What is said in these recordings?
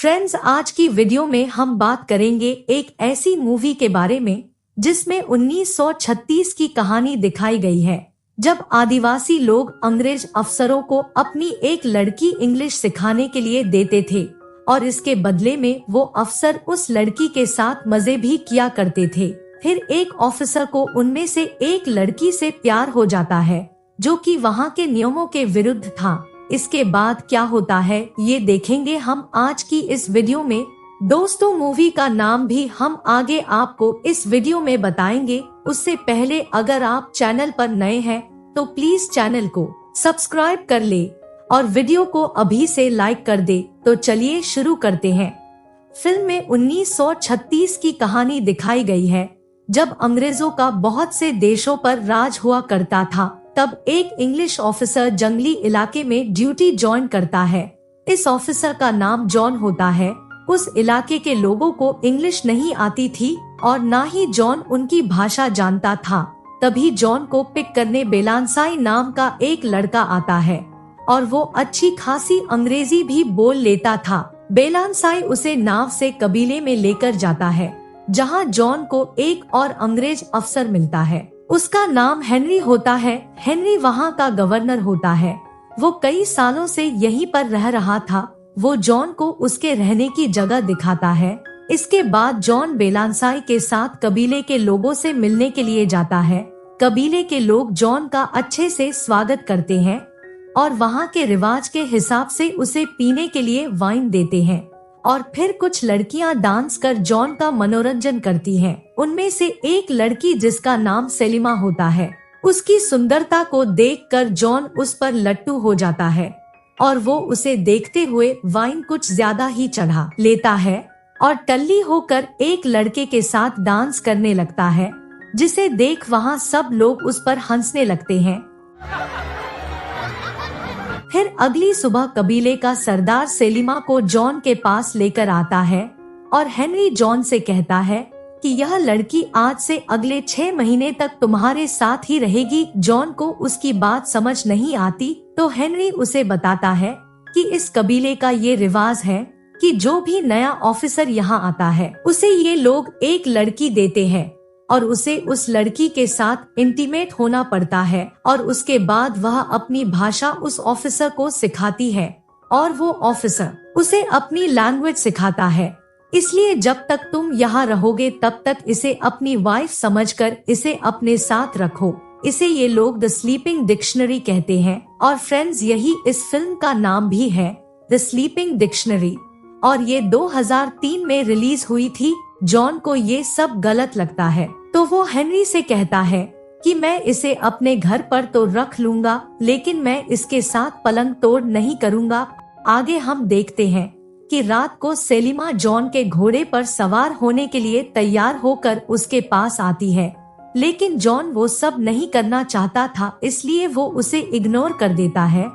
Friends, आज की video में हम बात करेंगे एक ऐसी मूवी के बारे में जिसमें 1936 की कहानी दिखाई गई है, जब आदिवासी लोग अंग्रेज अफसरों को अपनी एक लड़की इंग्लिश सिखाने के लिए देते थे और इसके बदले में वो अफसर उस लड़की के साथ मजे भी किया करते थे। फिर एक ऑफिसर को उनमें से एक लड़की से प्यार हो जाता है जो कि वहाँ के नियमों के विरुद्ध था। इसके बाद क्या होता है ये देखेंगे हम आज की इस वीडियो में। दोस्तों, मूवी का नाम भी हम आगे आपको इस वीडियो में बताएंगे। उससे पहले अगर आप चैनल पर नए हैं तो प्लीज चैनल को सब्सक्राइब कर ले और वीडियो को अभी से लाइक कर दे। तो चलिए शुरू करते हैं। फिल्म में 1936 की कहानी दिखाई गई है, जब अंग्रेजों का बहुत से देशों पर राज हुआ करता था। तब एक इंग्लिश ऑफिसर जंगली इलाके में ड्यूटी ज्वाइन करता है। इस ऑफिसर का नाम जॉन होता है। उस इलाके के लोगों को इंग्लिश नहीं आती थी और ना ही जॉन उनकी भाषा जानता था। तभी जॉन को पिक करने बेलानसाई नाम का एक लड़का आता है और वो अच्छी खासी अंग्रेजी भी बोल लेता था। बेलानसाई उसे नाव से कबीले में लेकर जाता है, जहाँ जॉन को एक और अंग्रेज अफसर मिलता है। उसका नाम हेनरी होता है। हेनरी वहाँ का गवर्नर होता है। वो कई सालों से यहीं पर रह रहा था। वो जॉन को उसके रहने की जगह दिखाता है। इसके बाद जॉन बेलानसाई के साथ कबीले के लोगों से मिलने के लिए जाता है। कबीले के लोग जॉन का अच्छे से स्वागत करते हैं और वहाँ के रिवाज के हिसाब से उसे पीने के लिए वाइन देते हैं और फिर कुछ लड़कियां डांस कर जॉन का मनोरंजन करती हैं। उनमें से एक लड़की जिसका नाम सेलिमा होता है, उसकी सुंदरता को देखकर जॉन उस पर लट्टू हो जाता है और वो उसे देखते हुए वाइन कुछ ज्यादा ही चढ़ा लेता है और टल्ली होकर एक लड़के के साथ डांस करने लगता है, जिसे देख वहाँ सब लोग उस पर हंसने लगते हैं। फिर अगली सुबह कबीले का सरदार सेलिमा को जॉन के पास लेकर आता है और हेनरी जॉन से कहता है कि यह लड़की आज से अगले 6 महीने तक तुम्हारे साथ ही रहेगी। जॉन को उसकी बात समझ नहीं आती तो हेनरी उसे बताता है कि इस कबीले का ये रिवाज है कि जो भी नया ऑफिसर यहाँ आता है उसे ये लोग एक लड़की देते हैं और उसे उस लड़की के साथ इंटीमेट होना पड़ता है और उसके बाद वह अपनी भाषा उस ऑफिसर को सिखाती है और वो ऑफिसर उसे अपनी लैंग्वेज सिखाता है। इसलिए जब तक तुम यहाँ रहोगे तब तक इसे अपनी वाइफ समझकर इसे अपने साथ रखो। इसे ये लोग द स्लीपिंग डिक्शनरी कहते हैं और फ्रेंड्स, यही इस फिल्म का नाम भी है, द स्लीपिंग डिक्शनरी, और ये 2003 में रिलीज हुई थी। जॉन को ये सब गलत लगता है तो वो हेनरी से कहता है कि मैं इसे अपने घर पर तो रख लूंगा, लेकिन मैं इसके साथ पलंग तोड़ नहीं करूंगा। आगे हम देखते हैं कि रात को सेलिमा जॉन के घोड़े पर सवार होने के लिए तैयार होकर उसके पास आती है, लेकिन जॉन वो सब नहीं करना चाहता था, इसलिए वो उसे इग्नोर कर देता है।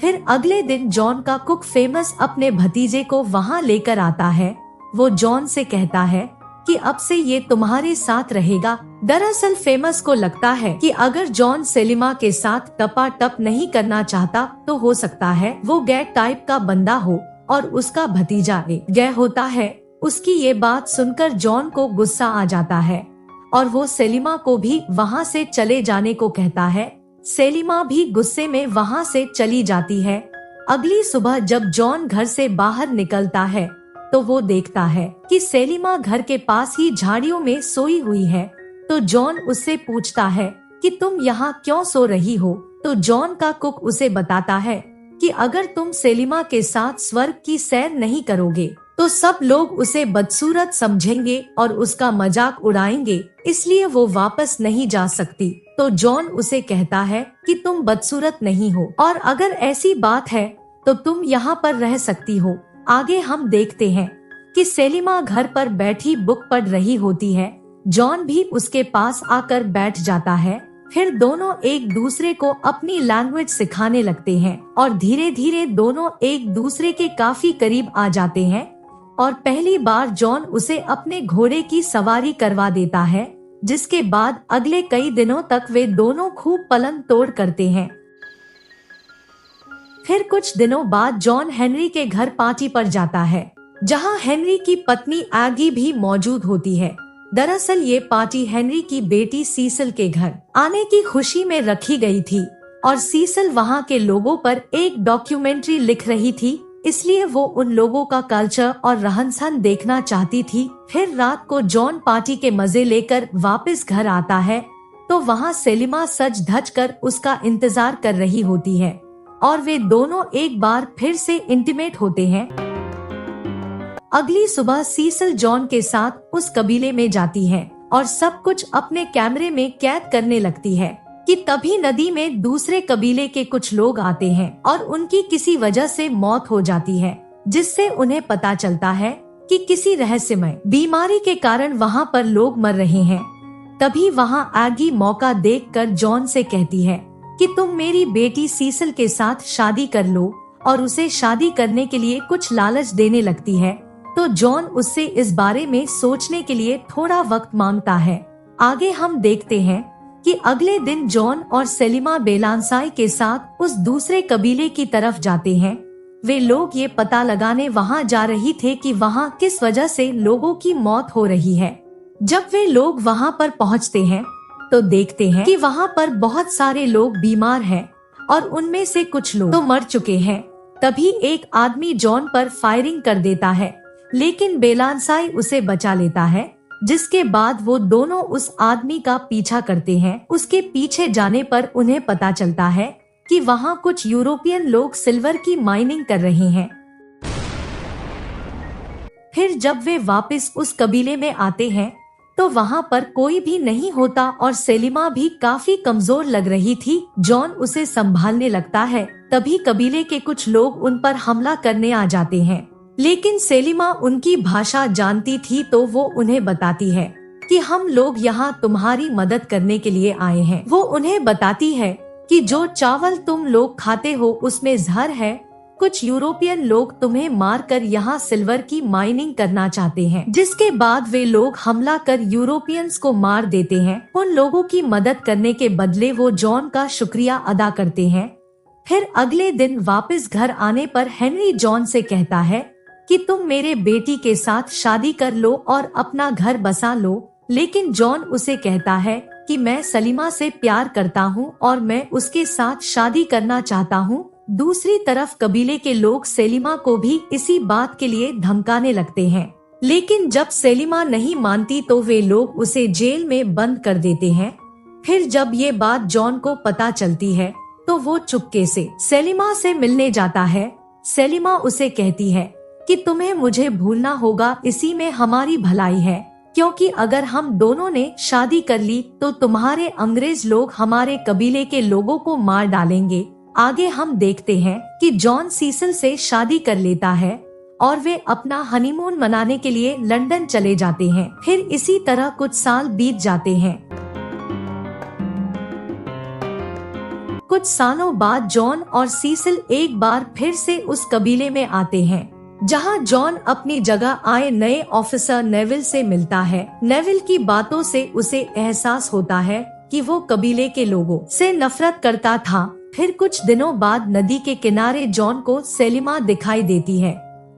फिर अगले दिन जॉन का कुक फेमस अपने भतीजे को वहाँ लेकर आता है। वो जॉन से कहता है कि अब से ये तुम्हारे साथ रहेगा। दरअसल फेमस को लगता है कि अगर जॉन सेलिमा के साथ टपाटप नहीं करना चाहता तो हो सकता है वो गे टाइप का बंदा हो और उसका भतीजा गे होता है। उसकी ये बात सुनकर जॉन को गुस्सा आ जाता है और वो सेलिमा को भी वहाँ से चले जाने को कहता है। सेलिमा भी गुस्से में वहाँ से चली जाती है। अगली सुबह जब जॉन घर से बाहर निकलता है तो वो देखता है कि सेलिमा घर के पास ही झाड़ियों में सोई हुई है। तो जॉन उससे पूछता है कि तुम यहाँ क्यों सो रही हो। तो जॉन का कुक उसे बताता है कि अगर तुम सेलिमा के साथ स्वर्ग की सैर नहीं करोगे तो सब लोग उसे बदसूरत समझेंगे और उसका मजाक उड़ाएंगे, इसलिए वो वापस नहीं जा सकती। तो जॉन उसे कहता है कि तुम बदसूरत नहीं हो और अगर ऐसी बात है तो तुम यहाँ पर रह सकती हो। आगे हम देखते हैं कि सेलिमा घर पर बैठी बुक पढ़ रही होती है। जॉन भी उसके पास आकर बैठ जाता है। फिर दोनों एक दूसरे को अपनी लैंग्वेज सिखाने लगते हैं और धीरे धीरे दोनों एक दूसरे के काफी करीब आ जाते हैं और पहली बार जॉन उसे अपने घोड़े की सवारी करवा देता है, जिसके बाद अगले कई दिनों तक वे दोनों खूब पलंग तोड़ करते हैं। फिर कुछ दिनों बाद जॉन हेनरी के घर पार्टी पर जाता है, जहां हेनरी की पत्नी एगी भी मौजूद होती है। दरअसल ये पार्टी हेनरी की बेटी सीसल के घर आने की खुशी में रखी गई थी और सीसल वहां के लोगों पर एक डॉक्यूमेंट्री लिख रही थी, इसलिए वो उन लोगों का कल्चर और रहन-सहन देखना चाहती थी। फिर रात को जॉन पार्टी के मजे लेकर वापस घर आता है तो वहाँ सेलिमा सज धज कर उसका इंतजार कर रही होती है और वे दोनों एक बार फिर से इंटीमेट होते हैं। अगली सुबह सीसल जॉन के साथ उस कबीले में जाती है और सब कुछ अपने कैमरे में कैद करने लगती है कि तभी नदी में दूसरे कबीले के कुछ लोग आते हैं और उनकी किसी वजह से मौत हो जाती है, जिससे उन्हें पता चलता है कि किसी रहस्यमय बीमारी के कारण वहाँ पर लोग मर रहे हैं। तभी वहाँ एगी मौका देखकर जॉन से कहती है कि तुम मेरी बेटी सीसल के साथ शादी कर लो और उसे शादी करने के लिए कुछ लालच देने लगती है। तो जॉन उससे इस बारे में सोचने के लिए थोड़ा वक्त मांगता है। आगे हम देखते हैं कि अगले दिन जॉन और सेलिमा बेलानसाई के साथ उस दूसरे कबीले की तरफ जाते हैं। वे लोग ये पता लगाने वहाँ जा रही थे कि वहाँ किस वजह से लोगों की मौत हो रही है। जब वे लोग वहाँ पर पहुँचते हैं तो देखते हैं कि वहाँ पर बहुत सारे लोग बीमार हैं और उनमें से कुछ लोग तो मर चुके हैं। तभी एक आदमी जॉन पर फायरिंग कर देता है, लेकिन बेलानसाई उसे बचा लेता है, जिसके बाद वो दोनों उस आदमी का पीछा करते हैं। उसके पीछे जाने पर उन्हें पता चलता है कि वहाँ कुछ यूरोपियन लोग सिल्वर की माइनिंग कर रहे हैं। फिर जब वे वापस उस कबीले में आते हैं तो वहाँ पर कोई भी नहीं होता और सेलिमा भी काफी कमजोर लग रही थी। जॉन उसे संभालने लगता है, तभी कबीले के कुछ लोग उन पर हमला करने आ जाते हैं, लेकिन सेलिमा उनकी भाषा जानती थी तो वो उन्हें बताती है कि हम लोग यहाँ तुम्हारी मदद करने के लिए आए हैं। वो उन्हें बताती है कि जो चावल तुम लोग खाते हो उसमें जहर है। कुछ यूरोपियन लोग तुम्हें मारकर यहाँ सिल्वर की माइनिंग करना चाहते हैं, जिसके बाद वे लोग हमला कर यूरोपियंस को मार देते हैं। उन लोगों की मदद करने के बदले वो जॉन का शुक्रिया अदा करते हैं। फिर अगले दिन वापस घर आने पर हेनरी जॉन से कहता है कि तुम मेरे बेटी के साथ शादी कर लो और अपना घर बसा लो, लेकिन जॉन उसे कहता है कि मैं सलीमा से प्यार करता हूँ और मैं उसके साथ शादी करना चाहता हूँ। दूसरी तरफ कबीले के लोग सेलिमा को भी इसी बात के लिए धमकाने लगते हैं, लेकिन जब सेलिमा नहीं मानती तो वे लोग उसे जेल में बंद कर देते हैं। फिर जब ये बात जॉन को पता चलती है तो वो चुपके से सेलिमा से मिलने जाता है। सेलिमा उसे कहती है कि तुम्हें मुझे भूलना होगा, इसी में हमारी भलाई है, क्योंकि अगर हम दोनों ने शादी कर ली तो तुम्हारे अंग्रेज लोग हमारे कबीले के लोगों को मार डालेंगे। आगे हम देखते हैं कि जॉन सीसल से शादी कर लेता है और वे अपना हनीमून मनाने के लिए लंदन चले जाते हैं। फिर इसी तरह कुछ साल बीत जाते हैं। कुछ सालों बाद जॉन और सीसल एक बार फिर से उस कबीले में आते हैं, जहां जॉन अपनी जगह आए नए ऑफिसर नेविल से मिलता है। नेविल की बातों से उसे एहसास होता है कि वो कबीले के लोगों से नफरत करता था। फिर कुछ दिनों बाद नदी के किनारे जॉन को सेलिमा दिखाई देती है।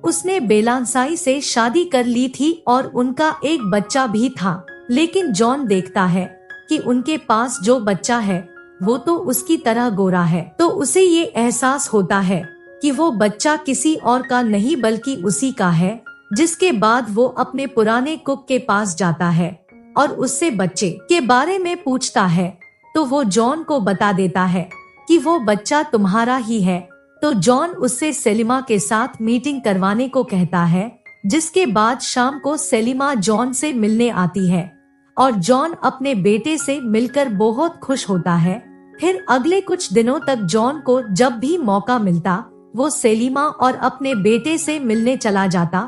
उसने बेलानसाई से शादी कर ली थी और उनका एक बच्चा भी था, लेकिन जॉन देखता है कि उनके पास जो बच्चा है वो तो उसकी तरह गोरा है, तो उसे ये एहसास होता है कि वो बच्चा किसी और का नहीं बल्कि उसी का है। जिसके बाद वो अपने पुराने कुक के पास जाता है और उससे बच्चे के बारे में पूछता है, तो वो जॉन को बता देता है कि वो बच्चा तुम्हारा ही है। तो जॉन उससे सेलिमा के साथ मीटिंग करवाने को कहता है, जिसके बाद शाम को सेलिमा जॉन से मिलने आती है और जॉन अपने बेटे से मिलकर बहुत खुश होता है। फिर अगले कुछ दिनों तक जॉन को जब भी मौका मिलता वो सेलिमा और अपने बेटे से मिलने चला जाता,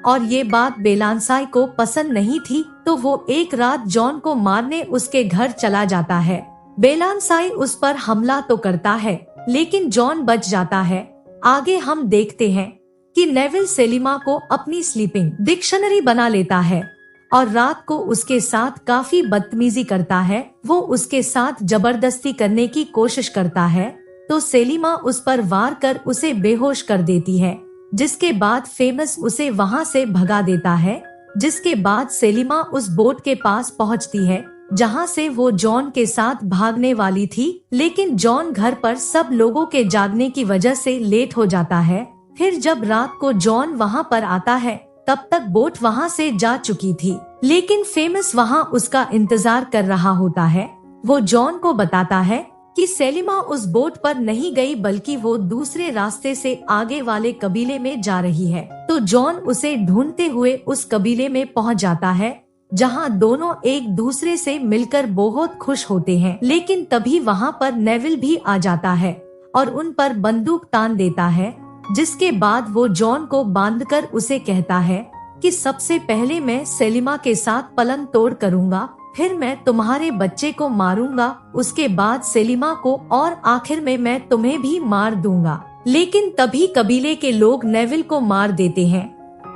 और ये बात बेलानसाई को पसंद नहीं थी, तो वो एक रात जॉन को मारने उसके घर चला जाता है। बेलानसाई उस पर हमला तो करता है, लेकिन जॉन बच जाता है। आगे हम देखते हैं कि नेविल सेलिमा को अपनी स्लीपिंग डिक्शनरी बना लेता है और रात को उसके साथ काफी बदतमीजी करता है। वो उसके साथ जबरदस्ती करने की कोशिश करता है, तो सेलिमा उस पर वार कर उसे बेहोश कर देती है, जिसके बाद फेमस उसे वहां से भगा देता है। जिसके बाद सेलिमा उस बोट के पास पहुंचती है जहां से वो जॉन के साथ भागने वाली थी, लेकिन जॉन घर पर सब लोगों के जागने की वजह से लेट हो जाता है। फिर जब रात को जॉन वहां पर आता है तब तक बोट वहां से जा चुकी थी, लेकिन फेमस वहां उसका इंतजार कर रहा होता है। वो जॉन को बताता है कि सेलिमा उस बोट पर नहीं गई बल्कि वो दूसरे रास्ते से आगे वाले कबीले में जा रही है। तो जॉन उसे ढूंढते हुए उस कबीले में पहुंच जाता है जहां दोनों एक दूसरे से मिलकर बहुत खुश होते हैं। लेकिन तभी वहां पर नेविल भी आ जाता है और उन पर बंदूक तान देता है, जिसके बाद वो जॉन को बांधकर उसे कहता है कि सबसे पहले मैं सेलिमा के साथ पलंग तोड़ करूंगा, फिर मैं तुम्हारे बच्चे को मारूंगा, उसके बाद सेलिमा को और आखिर में मैं तुम्हें भी मार दूंगा। लेकिन तभी कबीले के लोग नेविल को मार देते हैं।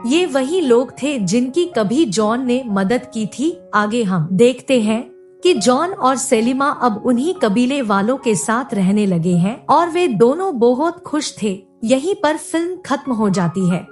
ये वही लोग थे जिनकी कभी जॉन ने मदद की थी। आगे हम देखते हैं कि जॉन और सेलिमा अब उन्हीं कबीले वालों के साथ रहने लगे हैं और वे दोनों बहुत खुश थे। यहीं पर फिल्म खत्म हो जाती है।